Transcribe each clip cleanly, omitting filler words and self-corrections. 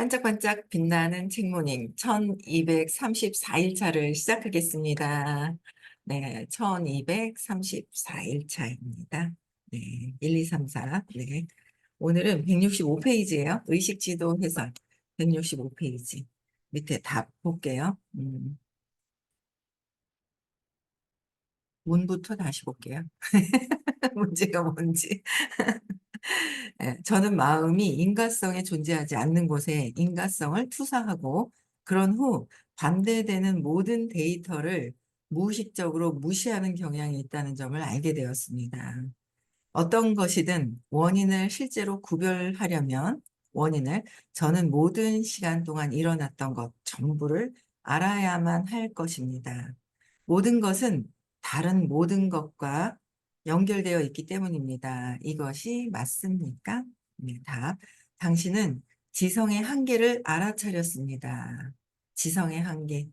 반짝반짝 빛나는 책모닝 1234일 차를 시작하겠습니다. 네, 1234일 차입니다. 네, 1, 2, 3, 4. 네. 오늘은 165페이지예요. 의식지도 해설 165페이지. 밑에 답 볼게요. 문부터 다시 볼게요. 문제가 뭔지. 예, 저는 마음이 인과성에 존재하지 않는 곳에 인과성을 투사하고 그런 후 반대되는 모든 데이터를 무의식적으로 무시하는 경향이 있다는 점을 알게 되었습니다. 어떤 것이든 원인을 실제로 구별하려면 원인을 저는 모든 시간 동안 일어났던 것 전부를 알아야만 할 것입니다. 모든 것은 다른 모든 것과 연결되어 있기 때문입니다. 이것이 맞습니까? 네, 답. 당신은 지성의 한계를 알아차렸습니다. 지성의 한계.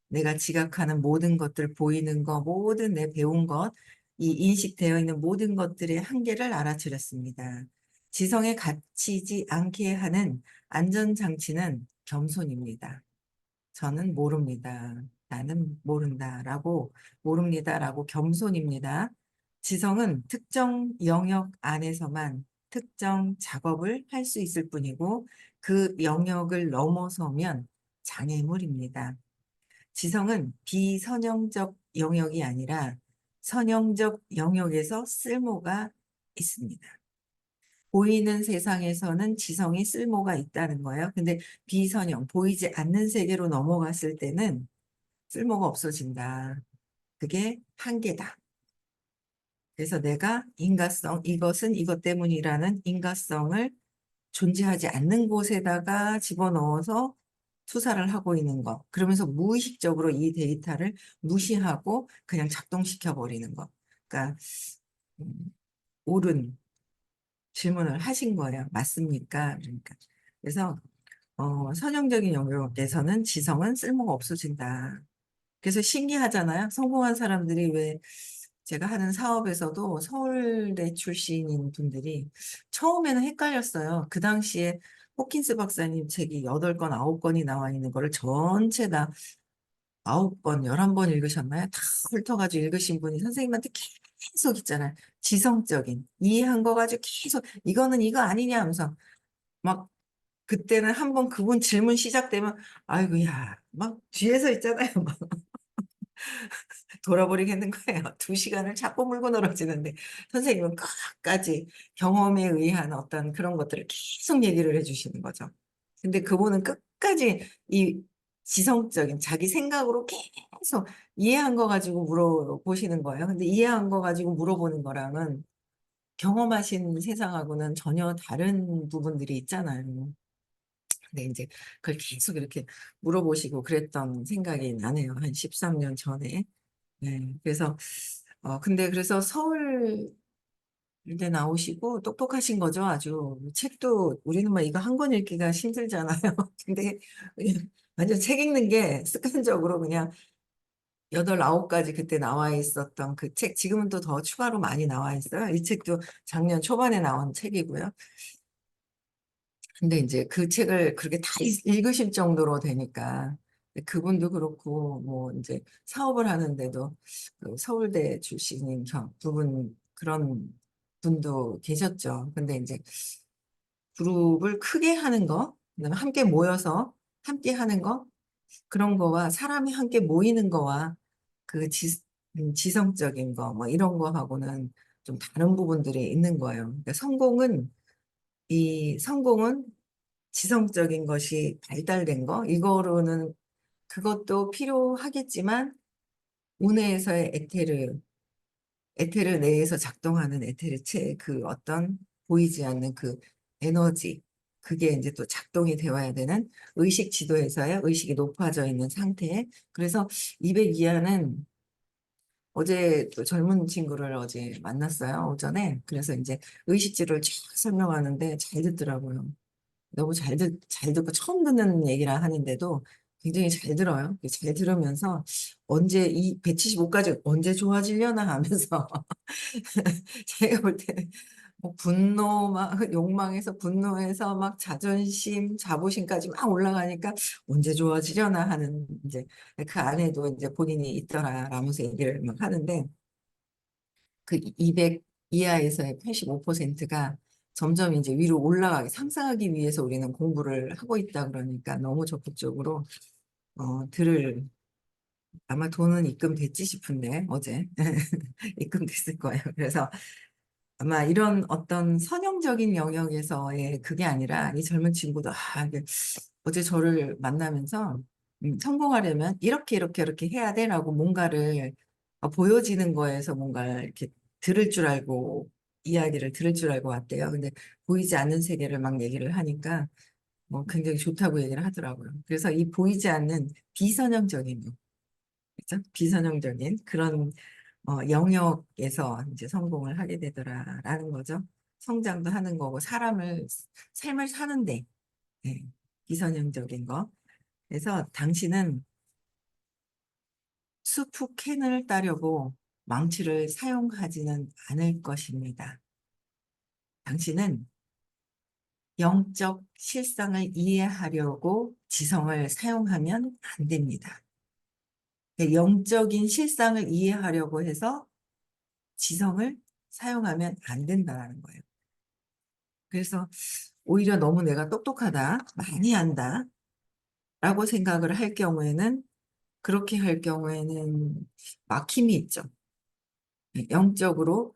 내가 지각하는 모든 것들, 보이는 것, 모든 내 배운 것, 이 인식되어 있는 모든 것들의 한계를 알아차렸습니다. 지성에 갇히지 않게 하는 안전장치는 겸손입니다. 저는 모릅니다. 나는 모른다라고 모릅니다라고 겸손입니다. 지성은 특정 영역 안에서만 특정 작업을 할 수 있을 뿐이고 그 영역을 넘어서면 장애물입니다. 지성은 비선형적 영역이 아니라 선형적 영역에서 쓸모가 있습니다. 보이는 세상에서는 지성이 쓸모가 있다는 거예요. 근데 비선형, 보이지 않는 세계로 넘어갔을 때는 쓸모가 없어진다. 그게 한계다. 그래서 내가 인과성, 이것은 이것 때문이라는 인과성을 존재하지 않는 곳에다가 집어넣어서 투사를 하고 있는 것. 그러면서 무의식적으로 이 데이터를 무시하고 그냥 작동시켜 버리는 것. 그러니까 음, 옳은 질문을 하신 거예요. 맞습니까? 그러니까. 그래서 선형적인 영역에서는 지성은 쓸모가 없어진다. 그래서 신기하잖아요. 성공한 사람들이 왜 제가 하는 사업에서도 서울대 출신인 분들이 처음에는 헷갈렸어요. 그 당시에 호킨스 박사님 책이 8권, 9권이 나와 있는 거를 전체 다 9번, 11번 읽으셨나요? 다 훑어가지고 읽으신 분이 선생님한테 계속 있잖아요. 지성적인, 이해한 거 가지고 계속, 이거는 이거 아니냐 하면서 막 그때는 한번 그분 질문 시작되면 아이고 야 막 뒤에서 있잖아요. 막 돌아버리겠는 거예요. 2시간을 자꾸 물고 늘어지는데 선생님은 끝까지 경험에 의한 어떤 그런 것들을 계속 얘기를 해주시는 거죠. 근데 그분은 끝까지 이 지성적인 자기 생각으로 계속 이해한 거 가지고 물어보시는 거예요. 근데 이해한 거 가지고 물어보는 거랑은 경험하신 세상하고는 전혀 다른 부분들이 있잖아요. 근데 이제 그걸 계속 이렇게 물어보시고 그랬던 생각이 나네요. 한 13년 전에. 네. 그래서, 근데 그래서 서울대 나오시고 똑똑하신 거죠. 아주. 책도 우리는 막 이거 한 권 읽기가 힘들잖아요. 근데 그냥 완전 책 읽는 게 습관적으로 그냥 8, 9가지 그때 나와 있었던 그 책, 지금은 또 더 추가로 많이 나와 있어요. 이 책도 작년 초반에 나온 책이고요. 근데 이제 그 책을 그렇게 다 읽으실 정도로 되니까 그분도 그렇고 뭐 이제 사업을 하는데도 그 서울대 출신인 부분 그런 분도 계셨죠. 근데 이제 그룹을 크게 하는 거, 그다음에 함께 모여서 함께 하는 거 그런 거와 사람이 함께 모이는 거와 그 지성적인 거 뭐 이런 거하고는 좀 다른 부분들이 있는 거예요. 그러니까 성공은 지성적인 것이 발달된 거, 이거로는 그것도 필요하겠지만, 운해에서의 에테르 내에서 작동하는 에테르체, 그 어떤 보이지 않는 그 에너지, 그게 이제 또 작동이 되어야 되는 의식 지도에서의 의식이 높아져 있는 상태. 그래서 200 이하는 어제 또 젊은 친구를 어제 만났어요, 오전에. 그래서 이제 의식지를 쫙 설명하는데 잘 듣더라고요. 너무 잘 듣고 처음 듣는 얘기라 하는데도 굉장히 잘 들어요. 잘 들으면서 언제 이 175까지 언제 좋아지려나 하면서 제가 볼 때는 분노 막 욕망에서 분노해서 막 자존심, 자부심까지 막 올라가니까 언제 좋아지려나 하는 이제 그 안에도 이제 본인이 있더라라면서 얘기를 막 하는데 그 200 이하에서의 85%가 점점 이제 위로 올라가기 상승하기 위해서 우리는 공부를 하고 있다 그러니까 너무 적극적으로 들을 아마 돈은 입금됐지 싶은데 어제 입금됐을 거예요. 그래서 아마 이런 어떤 선형적인 영역에서의 그게 아니라 이 젊은 친구도 이게 어제 저를 만나면서 성공하려면 이렇게 이렇게 이렇게 해야 돼라고 뭔가를 보여지는 거에서 뭔가 이렇게 들을 줄 알고 이야기를 들을 줄 알고 왔대요. 근데 보이지 않는 세계를 막 얘기를 하니까 뭐 굉장히 좋다고 얘기를 하더라고요. 그래서 이 보이지 않는 비선형적인 그죠? 비선형적인 그런 영역에서 이제 성공을 하게 되더라라는 거죠. 성장도 하는 거고 삶을 사는데 예, 비선형적인 거. 그래서 당신은 수프캔을 따려고 망치를 사용하지는 않을 것입니다. 당신은 영적 실상을 이해하려고 지성을 사용하면 안 됩니다. 영적인 실상을 이해하려고 해서 지성을 사용하면 안 된다는 거예요. 그래서 오히려 너무 내가 똑똑하다, 많이 안다, 라고 생각을 할 경우에는, 그렇게 할 경우에는 막힘이 있죠. 영적으로,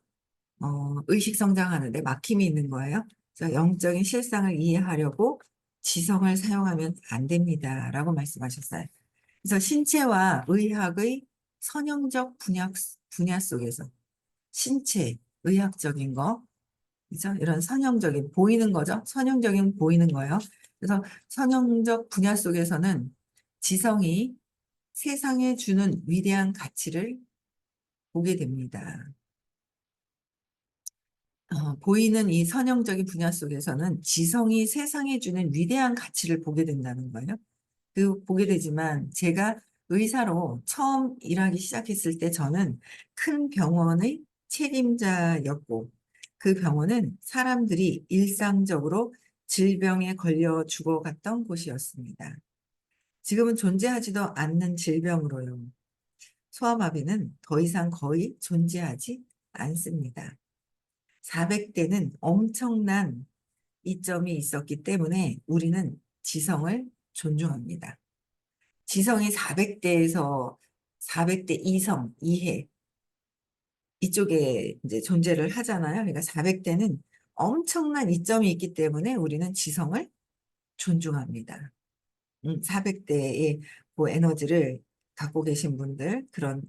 의식 성장하는데 막힘이 있는 거예요. 그래서 영적인 실상을 이해하려고 지성을 사용하면 안 됩니다. 라고 말씀하셨어요. 그래서 신체와 의학의 선형적 분야 속에서 신체, 의학적인 거, 그죠? 이런 선형적인, 보이는 거죠? 선형적인 보이는 거예요. 그래서 선형적 분야 속에서는 지성이 세상에 주는 위대한 가치를 보게 됩니다. 보이는 이 선형적인 분야 속에서는 지성이 세상에 주는 위대한 가치를 보게 된다는 거예요. 보게 되지만 제가 의사로 처음 일하기 시작했을 때 저는 큰 병원의 책임자였고 그 병원은 사람들이 일상적으로 질병에 걸려 죽어갔던 곳이었습니다. 지금은 존재하지도 않는 질병으로요. 소아마비는 더 이상 거의 존재하지 않습니다. 400대는 엄청난 이점이 있었기 때문에 우리는 지성을 존중합니다. 지성이 400대에서 400대 이성, 이해 이쪽에 이제 존재를 하잖아요. 그러니까 400대는 엄청난 이점이 있기 때문에 우리는 지성을 존중합니다. 400대의 그 에너지를 갖고 계신 분들 그런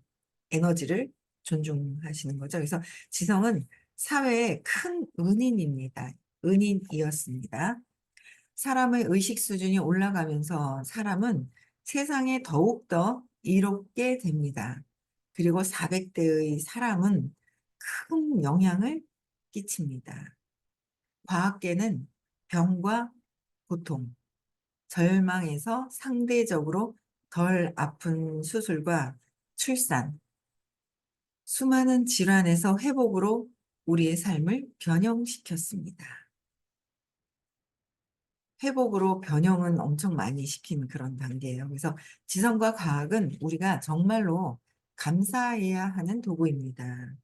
에너지를 존중하시는 거죠. 그래서 지성은 사회의 큰 은인입니다. 은인이었습니다. 사람의 의식 수준이 올라가면서 사람은 세상에 더욱더 이롭게 됩니다. 그리고 400대의 사람은 큰 영향을 끼칩니다. 과학계는 병과 고통, 절망에서 상대적으로 덜 아픈 수술과 출산, 수많은 질환에서 회복으로 우리의 삶을 변형시켰습니다. 회복으로 변형은 엄청 많이 시킨 그런 단계예요. 그래서 지성과 과학은 우리가 정말로 감사해야 하는 도구입니다.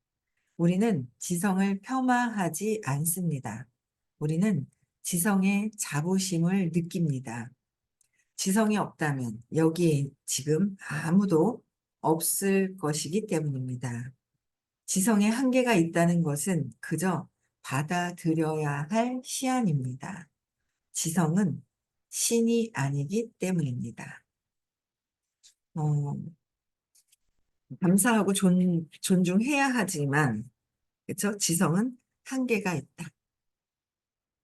우리는 지성을 폄하하지 않습니다. 우리는 지성의 자부심을 느낍니다. 지성이 없다면 여기에 지금 아무도 없을 것이기 때문입니다. 지성에 한계가 있다는 것은 그저 받아들여야 할 시안입니다. 지성은 신이 아니기 때문입니다. 어, 감사하고 존중해야 하지만, 그쵸? 지성은 한계가 있다.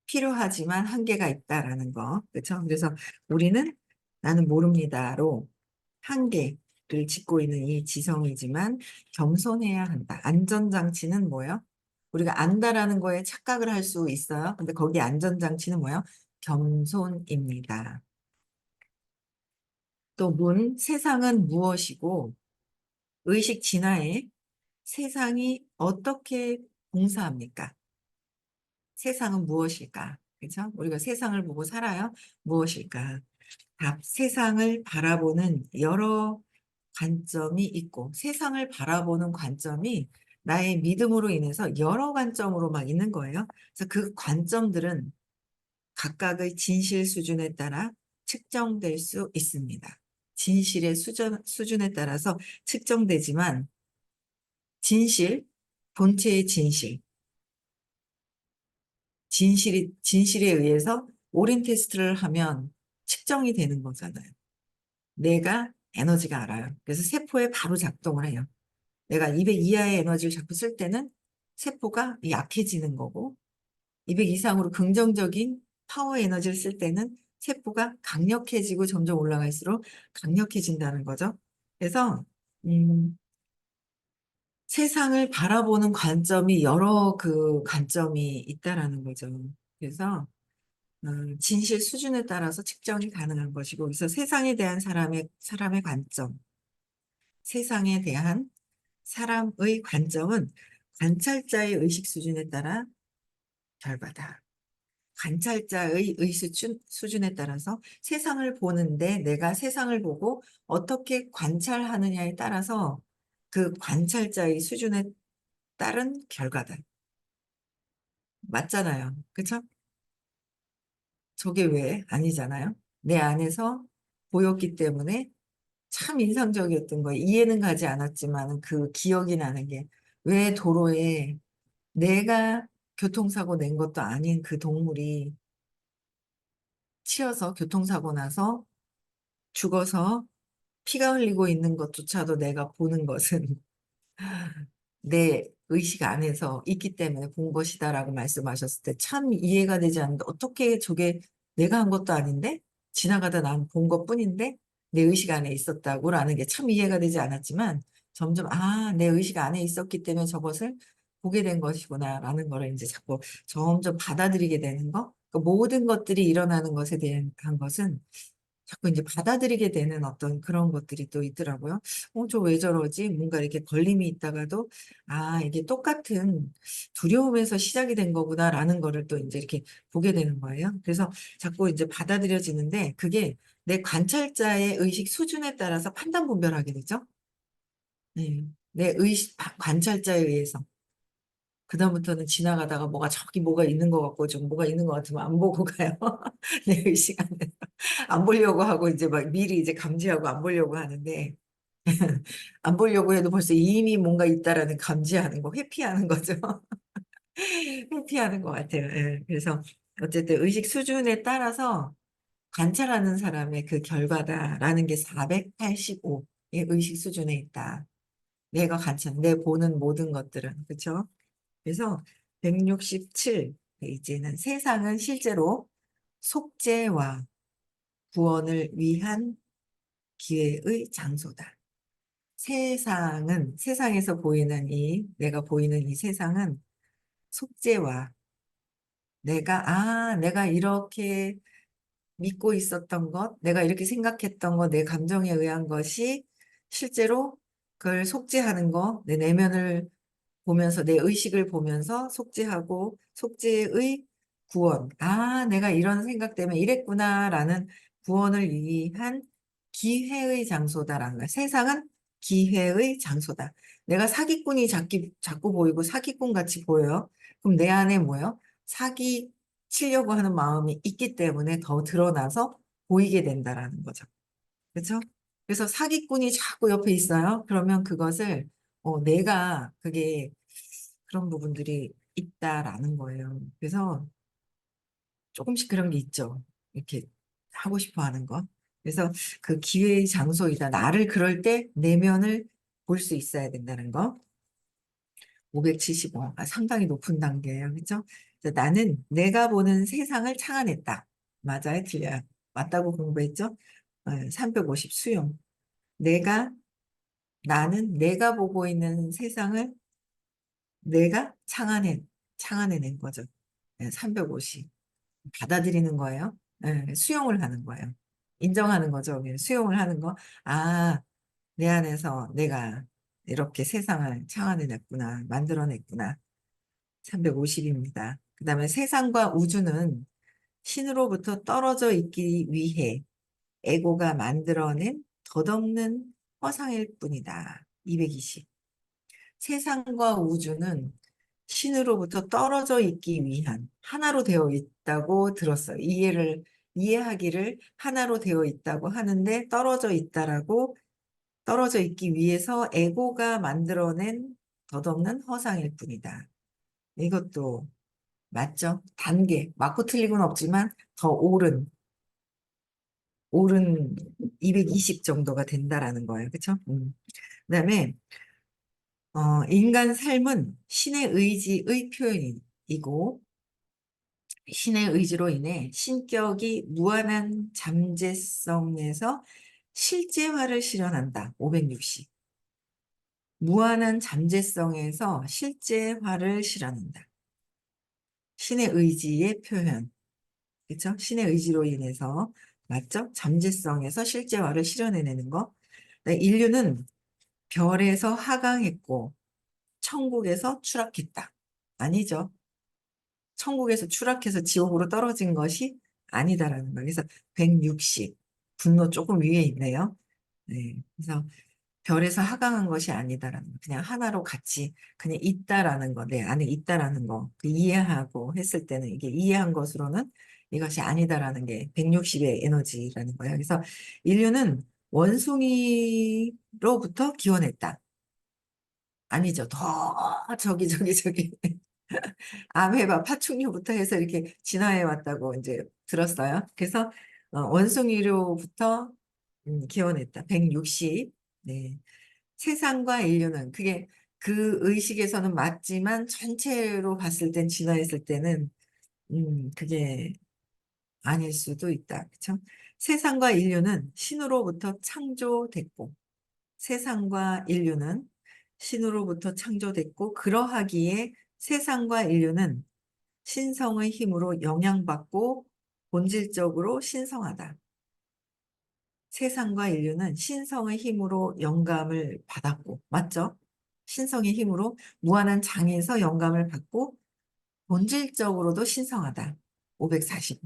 필요하지만 한계가 있다라는 거. 그쵸? 그래서 우리는 나는 모릅니다로 한계를 짓고 있는 이 지성이지만 겸손해야 한다. 안전장치는 뭐예요? 우리가 안다라는 거에 착각을 할 수 있어요. 근데 거기 안전장치는 뭐예요? 겸손입니다. 또 세상은 무엇이고 의식 진화에 세상이 어떻게 봉사합니까? 세상은 무엇일까? 그죠? 우리가 세상을 보고 살아요. 무엇일까? 답, 세상을 바라보는 여러 관점이 있고, 세상을 바라보는 관점이 나의 믿음으로 인해서 여러 관점으로 막 있는 거예요. 그래서 그 관점들은 각각의 진실 수준에 따라 측정될 수 있습니다. 진실의 수준에 따라서 측정되지만, 진실, 본체의 진실에 의해서 오린 테스트를 하면 측정이 되는 거잖아요. 내가 에너지가 알아요. 그래서 세포에 바로 작동을 해요. 내가 200 이하의 에너지를 자꾸 쓸 때는 세포가 약해지는 거고, 200 이상으로 긍정적인 파워 에너지를 쓸 때는 세포가 강력해지고 점점 올라갈수록 강력해진다는 거죠. 그래서 음, 세상을 바라보는 관점이 여러 그 관점이 있다라는 거죠. 그래서 진실 수준에 따라서 측정이 가능한 것이고, 그래서 세상에 대한 사람의 관점, 세상에 대한 사람의 관점은 관찰자의 의식 수준에 따라 결과다. 관찰자의 수준에 따라서 세상을 보는데, 내가 세상을 보고 어떻게 관찰하느냐에 따라서 그 관찰자의 수준에 따른 결과다. 맞잖아요. 그쵸? 저게 왜 아니잖아요. 내 안에서 보였기 때문에 참 인상적이었던 거예요. 이해는 가지 않았지만 그 기억이 나는 게, 왜 도로에 내가 교통사고 낸 것도 아닌 그 동물이 치여서 교통사고 나서 죽어서 피가 흘리고 있는 것조차도 내가 보는 것은 내 의식 안에서 있기 때문에 본 것이다라고 말씀하셨을 때 참 이해가 되지 않는데, 어떻게 저게 내가 한 것도 아닌데 지나가다 난 본 것뿐인데 내 의식 안에 있었다고라는 게 참 이해가 되지 않았지만, 점점 내 의식 안에 있었기 때문에 저것을 보게 된 것이구나라는 거를 이제 자꾸 점점 받아들이게 되는 거. 그 모든 것들이 일어나는 것에 대한 것은 자꾸 이제 받아들이게 되는 어떤 그런 것들이 또 있더라고요. 저 왜 저러지? 뭔가 이렇게 걸림이 있다가도, 이게 똑같은 두려움에서 시작이 된 거구나라는 거를 또 이제 이렇게 보게 되는 거예요. 그래서 자꾸 이제 받아들여지는데, 그게 내 관찰자의 의식 수준에 따라서 판단 분별하게 되죠. 네. 내 관찰자에 의해서. 그다음부터는 지나가다가 저기 뭐가 있는 것 같고 좀 뭐가 있는 것 같으면 안 보고 가요. 내 의식 안에. 안 보려고 하고 이제 막 미리 이제 감지하고 안 보려고 하는데, 안 보려고 해도 벌써 이미 뭔가 있다라는 감지하는 거, 회피하는 거죠. 회피하는 것 같아요. 예. 그래서 어쨌든 의식 수준에 따라서 관찰하는 사람의 그 결과다라는 게 485의 의식 수준에 있다. 내가 내 보는 모든 것들은. 그렇죠? 그래서 167 이제는 세상은 실제로 속죄와 구원을 위한 기회의 장소다. 세상에서 보이는 내가 보이는 이 세상은 속죄와, 내가 이렇게 믿고 있었던 것, 내가 이렇게 생각했던 것, 내 감정에 의한 것이 실제로 그걸 속죄하는 거, 내 내면을 보면서, 내 의식을 보면서 속죄하고, 속죄의 구원. 내가 이런 생각 때문에 이랬구나라는 구원을 위한 기회의 장소다라는 거야. 세상은 기회의 장소다. 내가 사기꾼이 자꾸 보이고 사기꾼 같이 보여요. 그럼 내 안에 뭐예요? 사기 치려고 하는 마음이 있기 때문에 더 드러나서 보이게 된다라는 거죠. 그렇죠? 그래서 사기꾼이 자꾸 옆에 있어요. 그러면 그것을 내가 그게 그런 부분들이 있다라는 거예요. 그래서 조금씩 그런 게 있죠. 이렇게 하고 싶어 하는 거. 그래서 그 기회의 장소이다. 나를 그럴 때 내면을 볼 수 있어야 된다는 거. 575. 상당히 높은 단계예요. 그렇죠? 나는 내가 보는 세상을 창안했다. 맞아요? 틀려요? 맞다고 공부했죠? 350 수용. 내가 나는 내가 보고 있는 세상을 내가 창안해낸 거죠. 350. 받아들이는 거예요. 수용을 하는 거예요. 인정하는 거죠. 수용을 하는 거. 내 안에서 내가 이렇게 세상을 창안해냈구나. 만들어냈구나. 350입니다. 그다음에 세상과 우주는 신으로부터 떨어져 있기 위해 에고가 만들어낸 덧없는 허상일 뿐이다. 220. 세상과 우주는 신으로부터 떨어져 있기 위한 하나로 되어 있다고 들었어요. 이해하기를 하나로 되어 있다고 하는데 떨어져 있기 위해서 에고가 만들어낸 덧없는 허상일 뿐이다. 이것도 맞죠? 단계, 맞고 틀리고는 없지만 더 옳은 220 정도가 된다라는 거예요. 그렇죠? 그다음에 인간 삶은 신의 의지의 표현이고 신의 의지로 인해 신격이 무한한 잠재성에서 실제화를 실현한다. 560. 무한한 잠재성에서 실제화를 실현한다. 신의 의지의 표현. 그렇죠? 신의 의지로 인해서 맞죠? 잠재성에서 실제화를 실현해내는 거. 네, 인류는 별에서 하강했고 천국에서 추락했다. 아니죠. 천국에서 추락해서 지옥으로 떨어진 것이 아니다라는 거예요. 그래서 160, 분노 조금 위에 있네요. 네, 그래서 별에서 하강한 것이 아니다라는 거. 그냥 하나로 같이 그냥 있다라는 거, 내 안에 있다라는 거, 그 이해하고 했을 때는 이게 이해한 것으로는 이것이 아니다라는 게 160의 에너지라는 거예요. 그래서 인류는 원숭이로부터 기원했다. 아니죠. 더 저기 아메바, 파충류부터 해서 이렇게 진화해 왔다고 이제 들었어요. 그래서 원숭이로부터 기원했다. 160. 네. 세상과 인류는 그게 그 의식에서는 맞지만 전체로 봤을 땐 진화했을 때는 그게 아닐 수도 있다. 그렇죠? 세상과 인류는 신으로부터 창조됐고 세상과 인류는 신으로부터 창조됐고 그러하기에 세상과 인류는 신성의 힘으로 영향받고 본질적으로 신성하다. 세상과 인류는 신성의 힘으로 영감을 받았고, 맞죠? 신성의 힘으로 무한한 장에서 영감을 받고 본질적으로도 신성하다. 540.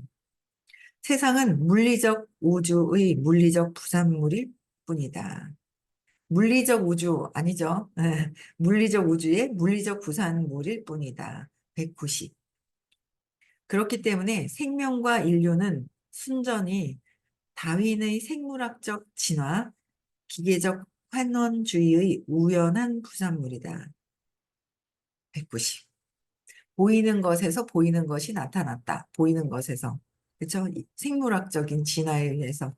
세상은 물리적 우주의 물리적 부산물일 뿐이다. 물리적 우주 아니죠? 물리적 우주의 물리적 부산물일 뿐이다. 190. 그렇기 때문에 생명과 인류는 순전히 다윈의 생물학적 진화, 기계적 환원주의의 우연한 부산물이다. 190. 보이는 것에서 보이는 것이 나타났다. 보이는 것에서. 그렇죠? 생물학적인 진화에 의해서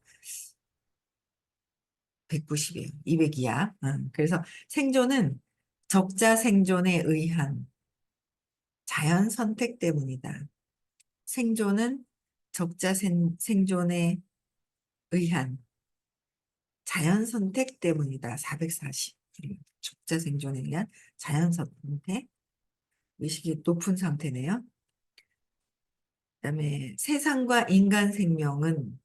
190이에요. 200이야. 그래서 생존은 적자 생존에 의한 자연 선택 때문이다. 생존은 적자 생존에 의한 자연 선택 때문이다. 440. 적자 생존에 의한 자연 선택. 의식이 높은 상태네요. 그다음에 세상과 인간 생명은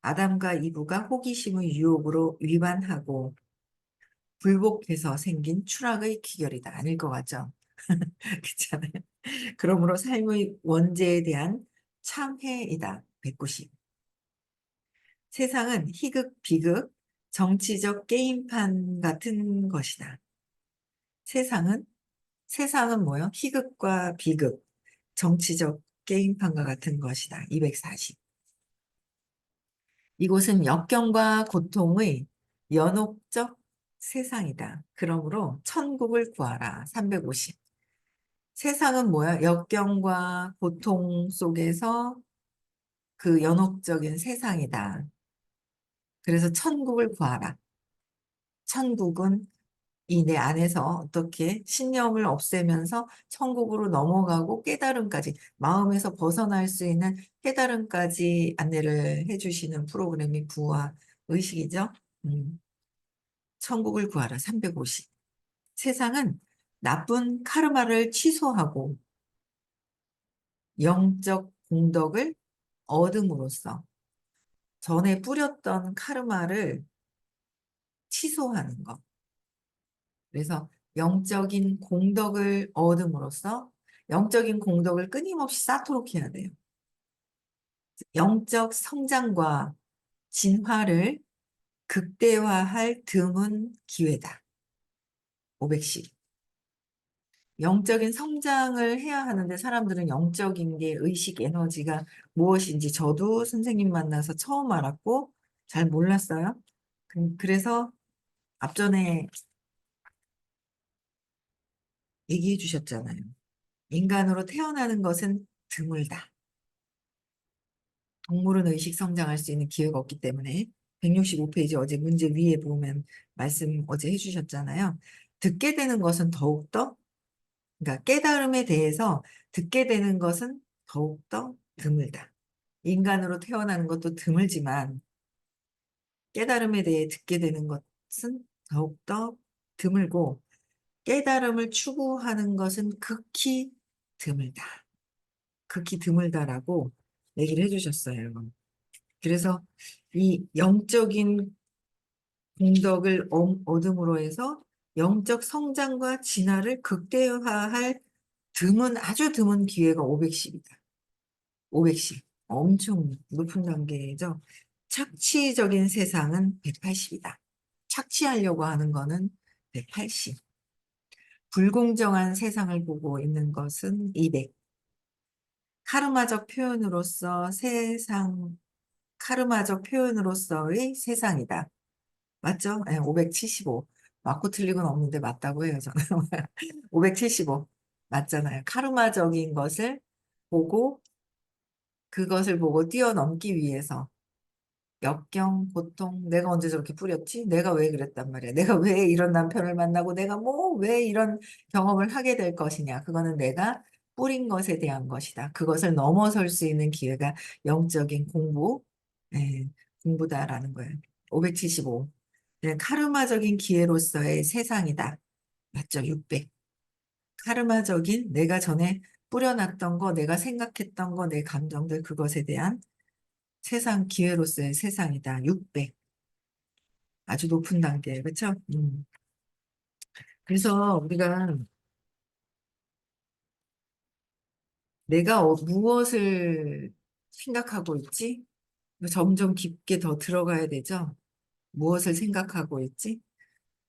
아담과 이브가 호기심의 유혹으로 위반하고 굴복해서 생긴 추락의 기결이다. 아닐 것 같죠? 그렇잖아요. 그러므로 삶의 원죄에 대한 참회이다. 190. 세상은 희극, 비극, 정치적 게임판 같은 것이다. 세상은 세상은 뭐요? 희극과 비극, 정치적 게임판과 같은 것이다. 240. 이곳은 역경과 고통의 연옥적 세상이다. 그러므로 천국을 구하라. 350. 세상은 뭐야? 역경과 고통 속에서 그 연옥적인 세상이다. 그래서 천국을 구하라. 천국은 이 내 안에서 어떻게 신념을 없애면서 천국으로 넘어가고 깨달음까지 마음에서 벗어날 수 있는 깨달음까지 안내를 해주시는 프로그램이 부와 의식이죠. 음, 천국을 구하라 350. 세상은 나쁜 카르마를 취소하고 영적 공덕을 얻음으로써 전에 뿌렸던 카르마를 취소하는 것. 그래서 영적인 공덕을 얻음으로써 영적인 공덕을 끊임없이 쌓도록 해야 돼요. 영적 성장과 진화를 극대화할 드문 기회다. 500시. 영적인 성장을 해야 하는데 사람들은 영적인 게 의식 에너지가 무엇인지 저도 선생님 만나서 처음 알았고 잘 몰랐어요. 그래서 앞전에 얘기해 주셨잖아요. 인간으로 태어나는 것은 드물다. 동물은 의식 성장할 수 있는 기회가 없기 때문에 165페이지 어제 문제 위에 보면 말씀 어제 해주셨잖아요. 듣게 되는 것은 더욱더 그러니까 깨달음에 대해서 듣게 되는 것은 더욱더 드물다. 인간으로 태어나는 것도 드물지만 깨달음에 대해 듣게 되는 것은 더욱더 드물고 깨달음을 추구하는 것은 극히 드물다. 극히 드물다라고 얘기를 해주셨어요. 그래서 이 영적인 공덕을 얻음으로 해서 영적 성장과 진화를 극대화할 아주 드문 기회가 510이다. 510. 엄청 높은 단계죠. 착취적인 세상은 180이다. 착취하려고 하는 거는 180. 불공정한 세상을 보고 있는 것은 200. 카르마적 표현으로서 카르마적 표현으로서의 세상이다. 맞죠? 네, 575. 맞고 틀린 건 없는데 맞다고 해요, 저는. 575. 맞잖아요. 카르마적인 것을 보고, 그것을 보고 뛰어넘기 위해서 역경, 고통, 내가 언제 저렇게 뿌렸지? 내가 왜 그랬단 말이야? 내가 왜 이런 남편을 만나고 내가 뭐 왜 이런 경험을 하게 될 것이냐? 그거는 내가 뿌린 것에 대한 것이다. 그것을 넘어설 수 있는 기회가 영적인 예, 공부다라는 거예요. 575. 네, 카르마적인 기회로서의 세상이다. 맞죠? 600. 카르마적인 내가 전에 뿌려놨던 거, 내가 생각했던 거, 내 감정들 그것에 대한 세상 기회로서의 세상이다. 600. 아주 높은 단계. 그렇죠? 그래서 우리가 내가 무엇을 생각하고 있지? 점점 깊게 더 들어가야 되죠? 무엇을 생각하고 있지?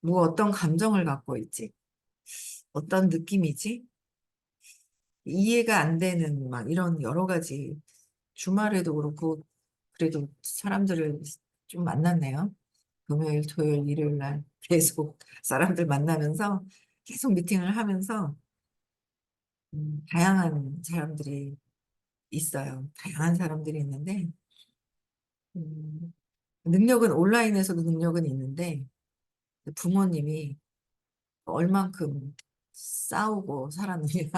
어떤 감정을 갖고 있지? 어떤 느낌이지? 이해가 안 되는 막 이런 여러 가지 주말에도 그렇고 그래도 사람들을 좀 만났네요. 금요일, 토요일, 일요일 날 계속 사람들 만나면서 계속 미팅을 하면서 다양한 사람들이 있어요. 다양한 사람들이 있는데 음, 능력은 온라인에서도 능력은 있는데 부모님이 얼만큼 싸우고 살았느냐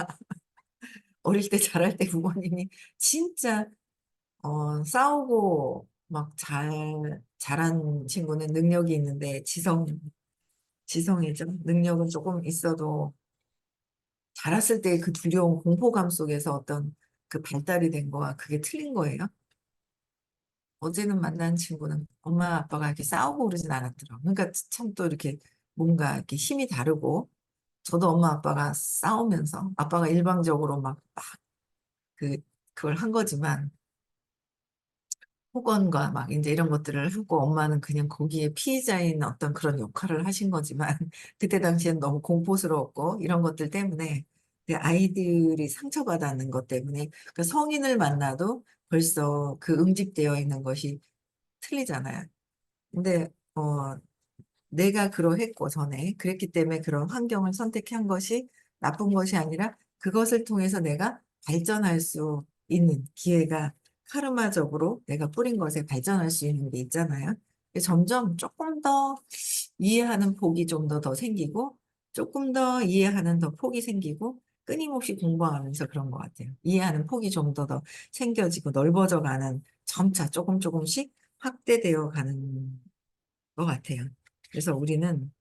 어릴 때 자랄 때 부모님이 진짜 싸우고 막 잘한 친구는 능력이 있는데 지성이죠. 능력은 조금 있어도 자랐을 때 그 두려운 공포감 속에서 어떤 그 발달이 된 거와 그게 틀린 거예요. 어제는 만난 친구는 엄마 아빠가 이렇게 싸우고 그러진 않았더라고. 그러니까 참 또 이렇게 뭔가 이렇게 힘이 다르고 저도 엄마 아빠가 싸우면서 아빠가 일방적으로 그, 그걸 한 거지만 폭언과 막 이제 이런 것들을 하고 엄마는 그냥 거기에 피해자인 어떤 그런 역할을 하신 거지만 그때 당시엔 너무 공포스러웠고 이런 것들 때문에 그 아이들이 상처받았는 것 때문에 그 성인을 만나도 벌써 그 응집되어 있는 것이 틀리잖아요. 근데 내가 그러했고 전에 그랬기 때문에 그런 환경을 선택한 것이 나쁜 것이 아니라 그것을 통해서 내가 발전할 수 있는 기회가 카르마적으로 내가 뿌린 것에 발전할 수 있는 게 있잖아요. 점점 조금 더 이해하는 폭이 좀 더 생기고 조금 더 이해하는 더 폭이 생기고 끊임없이 공부하면서 그런 것 같아요. 이해하는 폭이 좀 더 생겨지고 넓어져 가는 점차 조금씩 확대되어 가는 것 같아요. 그래서 우리는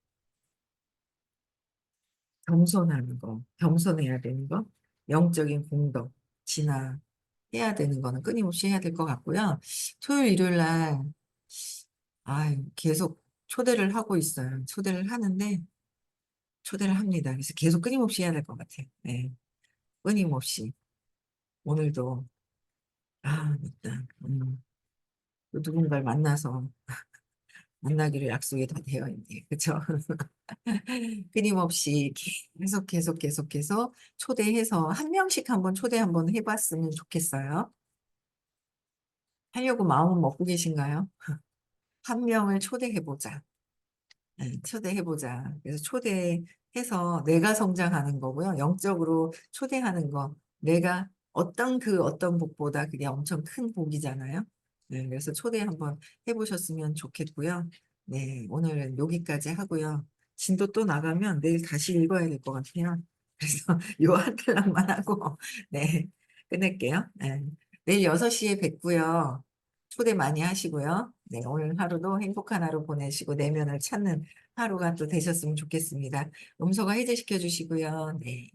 겸손하는 거, 겸손해야 되는 거, 영적인 공덕, 진화해야 되는 거는 끊임없이 해야 될 것 같고요. 토요일, 일요일 날, 계속 초대를 하고 있어요. 초대를 하는데, 초대를 합니다. 그래서 계속 끊임없이 해야 될 것 같아요. 네. 끊임없이 오늘도 아 맞다. 또 누군가를 만나서 만나기로 약속이 다 되어 있네. 그쵸? 끊임없이 계속 초대해서 한 명씩 한번 초대 한번 해 봤으면 좋겠어요. 하려고 마음은 먹고 계신가요? 한 명을 초대해 보자. 예, 초대해 보자. 그래서 초대해서 내가 성장하는 거고요. 영적으로 초대하는 거. 내가 어떤 복보다 그게 엄청 큰 복이잖아요. 네, 그래서 초대 한번 해 보셨으면 좋겠고요. 네, 오늘은 여기까지 하고요. 진도 또 나가면 내일 다시 읽어야 될 것 같아요. 그래서 요 한 탈락만 하고 네, 끝낼게요. 네. 내일 6시에 뵙고요. 초대 많이 하시고요. 네, 오늘 하루도 행복한 하루 보내시고 내면을 찾는 하루가 또 되셨으면 좋겠습니다. 음소거 해제시켜 주시고요. 네.